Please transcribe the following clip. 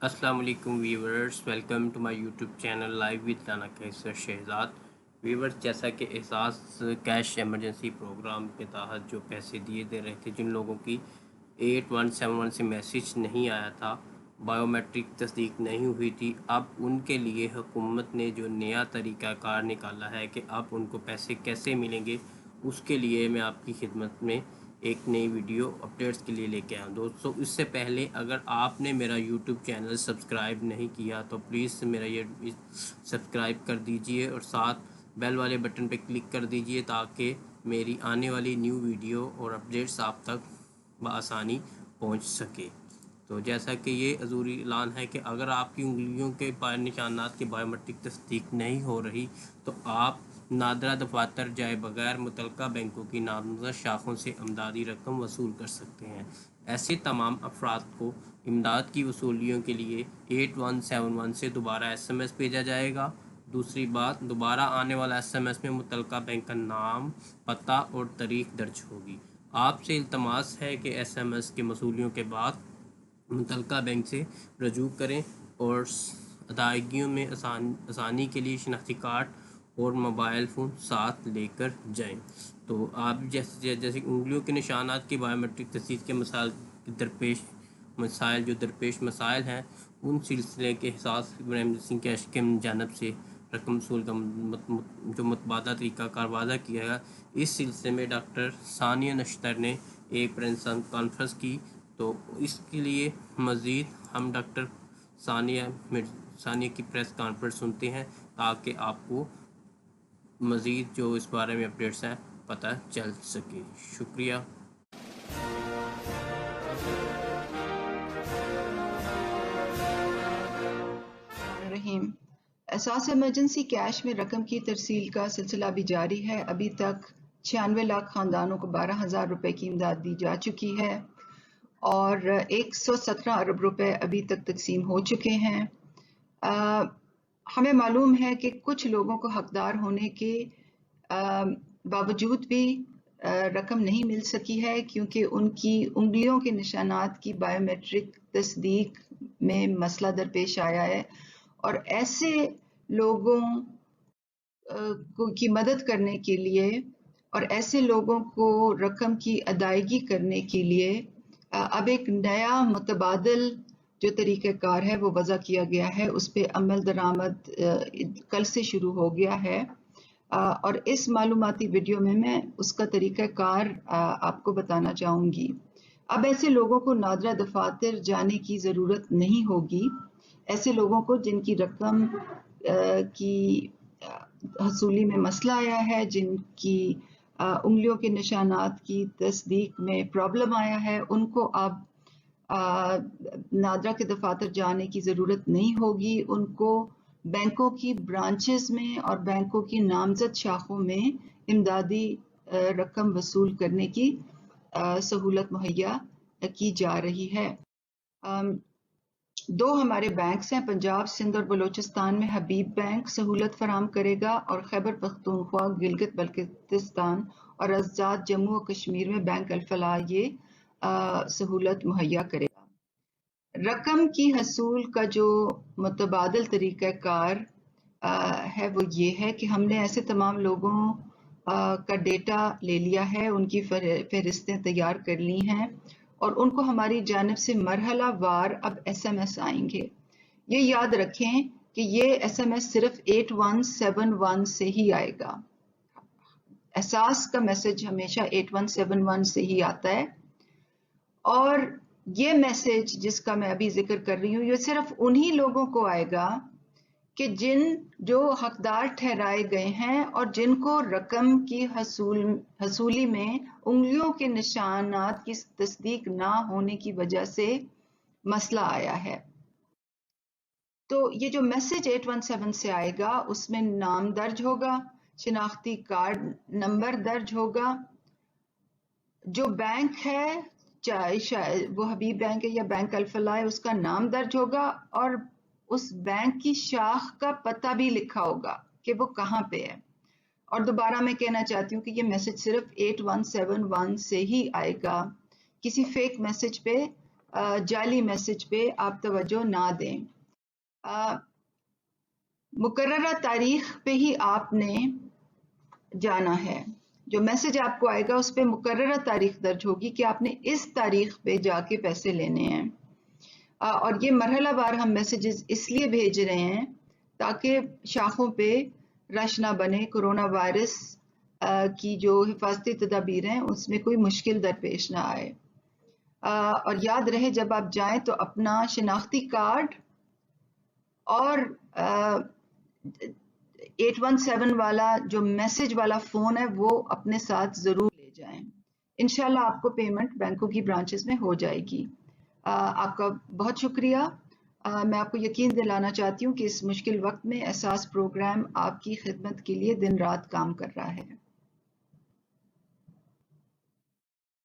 السلام علیکم viewers, welcome to my YouTube channel live with Rana Qaiser Shahzad. Viewers, جیسا کہ احساس کیش ایمرجنسی پروگرام کے تحت جو پیسے دیے دے رہے تھے، جن لوگوں کی 8171 سے میسیج نہیں آیا تھا، بائیو میٹرک تصدیق نہیں ہوئی تھی، اب ان کے لیے حکومت نے جو نیا طریقہ کار نکالا ہے کہ اب ان کو پیسے کیسے ملیں گے، اس کے لیے میں آپ کی خدمت میں ایک نئی ویڈیو اپڈیٹس کے لیے لے کے آیا دوستو۔ اس سے پہلے اگر آپ نے میرا یوٹیوب چینل سبسکرائب نہیں کیا تو پلیز میرا یہ سبسکرائب کر دیجئے اور ساتھ بیل والے بٹن پہ کلک کر دیجئے تاکہ میری آنے والی نیو ویڈیو اور اپڈیٹس آپ تک بآسانی پہنچ سکے۔ تو جیسا کہ یہ عذوری اعلان ہے کہ اگر آپ کی انگلیوں کے نشانات کی بائیو میٹرک تصدیق نہیں ہو رہی تو آپ نادرہ دفاتر جائے بغیر متعلقہ بینکوں کی نامزد شاخوں سے امدادی رقم وصول کر سکتے ہیں۔ ایسے تمام افراد کو امداد کی وصولیوں کے لیے 8171 سے دوبارہ SMS بھیجا جائے گا۔ دوسری بات، دوبارہ آنے والا SMS میں متعلقہ بینک کا نام، پتہ اور تاریخ درج ہوگی۔ آپ سے التماس ہے کہ SMS کی وصولیوں کے بعد متعلقہ بینک سے رجوع کریں اور ادائیگیوں میں آسانی کے لیے شناختی کارڈ اور موبائل فون ساتھ لے کر جائیں۔ تو آپ جیسے انگلیوں کے نشانات کی بائیو میٹرک تصدیق کے درپیش مسائل ہیں، ان سلسلے کے احساس ایمرجنسی کیش کی جانب سے رقم وصول کا جو متبادل طریقہ کار واضح کیا گیا، اس سلسلے میں ڈاکٹر ثانیہ نشتر نے ایک پریس کانفرنس کی۔ تو اس کے لیے مزید ہم ڈاکٹر ثانیہ کی پریس کانفرنس سنتے ہیں تاکہ آپ کو مزید جو اس بارے میں اپڈیٹس ہیں پتہ چل سکے۔ شکریہ۔ رحیم، احساس ایمرجنسی کیش میں رقم کی ترسیل کا سلسلہ بھی جاری ہے۔ ابھی تک 96 لاکھ خاندانوں کو 12,000 روپے کی امداد دی جا چکی ہے اور 117 ارب روپے ابھی تک تقسیم ہو چکے ہیں۔ ہمیں معلوم ہے کہ کچھ لوگوں کو حقدار ہونے کے باوجود بھی رقم نہیں مل سکی ہے کیونکہ ان کی انگلیوں کے نشانات کی بائیو میٹرک تصدیق میں مسئلہ درپیش آیا ہے، اور ایسے لوگوں کی مدد کرنے کے لیے اور ایسے لوگوں کو رقم کی ادائیگی کرنے کے لیے اب ایک نیا متبادل جو طریقہ کار ہے وہ وضع کیا گیا ہے۔ اس پہ عمل درآمد کل سے شروع ہو گیا ہے، اور اس معلوماتی ویڈیو میں اس کا طریقہ کار آپ کو بتانا چاہوں گی۔ اب ایسے لوگوں کو نادرہ دفاتر جانے کی ضرورت نہیں ہوگی۔ ایسے لوگوں کو جن کی رقم کی حصولی میں مسئلہ آیا ہے، جن کی انگلیوں کے نشانات کی تصدیق میں پرابلم آیا ہے، ان کو اب نادرہ کے دفاتر جانے کی ضرورت نہیں ہوگی۔ ان کو بینکوں کی برانچز میں اور بینکوں کی نامزد شاخوں میں امدادی رقم وصول کرنے کی سہولت مہیا کی جا رہی ہے۔ دو ہمارے بینکس ہیں، پنجاب سندھ اور بلوچستان میں حبیب بینک سہولت فراہم کرے گا اور خیبر پختونخوا، گلگت بلتستان اور آزاد جموں و کشمیر میں بینک الفلاح یہ سہولت مہیا کرے گا۔ رقم کی حصول کا جو متبادل طریقہ کار ہے وہ یہ ہے کہ ہم نے ایسے تمام لوگوں کا ڈیٹا لے لیا ہے، ان کی فہرستیں تیار کر لی ہیں، اور ان کو ہماری جانب سے مرحلہ وار اب SMS آئیں گے۔ یہ یاد رکھیں کہ یہ SMS صرف 8171 سے ہی آئے گا۔ احساس کا میسج ہمیشہ 8171 سے ہی آتا ہے، اور یہ میسج جس کا میں ابھی ذکر کر رہی ہوں یہ صرف انہی لوگوں کو آئے گا کہ جو حقدار ٹھہرائے گئے ہیں اور جن کو رقم کی حصولی میں انگلیوں کے نشانات کی تصدیق نہ ہونے کی وجہ سے مسئلہ آیا ہے۔ تو یہ جو میسج 817 سے آئے گا اس میں نام درج ہوگا، شناختی کارڈ نمبر درج ہوگا، جو بینک ہے چاہے وہ حبیب بینک ہے یا بینک الفلاح ہے اس کا نام درج ہوگا، اور اس بینک کی شاخ کا پتہ بھی لکھا ہوگا کہ وہ کہاں پہ ہے۔ اور دوبارہ میں کہنا چاہتی ہوں کہ یہ میسج صرف 8171 سے ہی آئے گا، کسی فیک میسج پہ جعلی میسج پہ آپ توجہ نہ دیں. مقررہ تاریخ پہ ہی آپ نے جانا ہے. جو میسج آپ کو آئے گا اس پہ مقررہ تاریخ درج ہوگی کہ آپ نے اس تاریخ پہ جا کے پیسے لینے ہیں. اور یہ مرحلہ وار ہم میسیجز اس لیے بھیج رہے ہیں تاکہ شاخوں پہ رش نہ بنے. کرونا وائرس کی جو حفاظتی تدابیر ہیں اس میں کوئی مشکل درپیش نہ آئے. اور یاد رہے جب آپ جائیں تو اپنا شناختی کارڈ اور 817 والا جو میسج والا فون ہے وہ اپنے ساتھ ضرور لے جائیں. انشاءاللہ آپ کو پیمنٹ بینکوں کی برانچز میں ہو جائے گی. آپ کا بہت شکریہ. میں آپ کو یقین دلانا چاہتی ہوں کہ اس مشکل وقت میں احساس پروگرام آپ کی خدمت کے لیے دن رات کام کر رہا ہے.